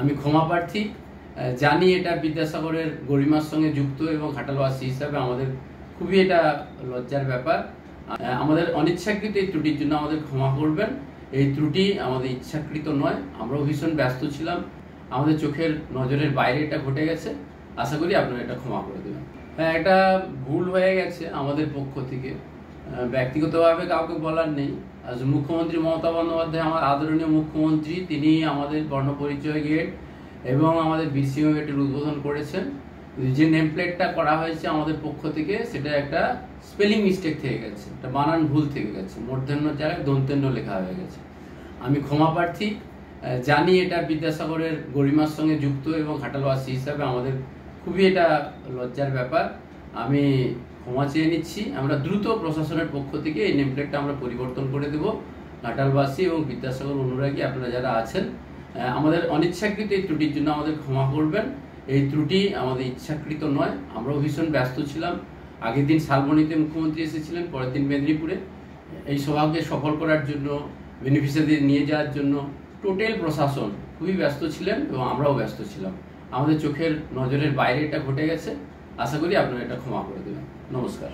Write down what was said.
আমি ক্ষমা প্রার্থী। জানি এটা বিদ্যাসাগরের গরিমার সঙ্গে যুক্ত এবং ঘাটালবাসী হিসাবে আমাদের খুবই এটা লজ্জার ব্যাপার। আমাদের অনিচ্ছাকৃত এই ত্রুটির জন্য আমাদের ক্ষমা করবেন। এই ত্রুটি আমাদের ইচ্ছাকৃত নয়, আমরাও ভীষণ ব্যস্ত ছিলাম, আমাদের চোখের নজরের বাইরে এটা ঘটে গেছে। আশা করি আপনারা এটা ক্ষমা করে দেবেন। হ্যাঁ, একটা ভুল হয়ে গেছে আমাদের পক্ষ থেকে, ব্যক্তিগতভাবে কাউকে বলার নেই। আজ মুখ্যমন্ত্রী মমতা বন্দ্যোপাধ্যায়, আমার আদরণীয় মুখ্যমন্ত্রী, তিনি আমাদের বর্ণপরিচয় গেট এবং আমাদের বিসিও গেটের উদ্বোধন করেছেন। যে নেম প্লেটটা করা হয়েছে আমাদের পক্ষ থেকে, সেটা একটা স্পেলিং মিস্টেক থেকে গেছে, একটা বানান ভুল থেকে গেছে, মূর্ধন্য জায়গায় দন্তেন্য লেখা হয়ে গেছে। আমি ক্ষমা প্রার্থী। জানি এটা বিদ্যাসাগরের গরিমার সঙ্গে যুক্ত এবং ঘাটালবাসী হিসাবে আমাদের খুবই এটা লজ্জার ব্যাপার। আমি ক্ষমা চেয়ে নিচ্ছি। আমরা দ্রুত প্রশাসনের পক্ষ থেকে এই নেম প্লেটটা আমরা পরিবর্তন করে দেব। ঘাটালবাসী এবং বিদ্যাসাগর অনুরাগী আপনারা যারা আছেন, আমাদের অনিচ্ছাকৃত এই ত্রুটির জন্য আমাদের ক্ষমা করবেন। এই ত্রুটি আমাদের ইচ্ছাকৃত নয়, আমরাও ভীষণ ব্যস্ত ছিলাম। আগের দিন শালবনীতে মুখ্যমন্ত্রী এসেছিলেন, পরের দিন মেদিনীপুরে। এই সভাকে সফল করার জন্য, বেনিফিশিয়ারিদের নিয়ে যাওয়ার জন্য টোটাল প্রশাসন খুবই ব্যস্ত ছিলেন এবং আমরাও ব্যস্ত ছিলাম। আমাদের চোখের নজরের বাইরে এটা ঘটে গেছে। আশা করি আপনারা এটা ক্ষমা করে দেবেন। নমস্কার।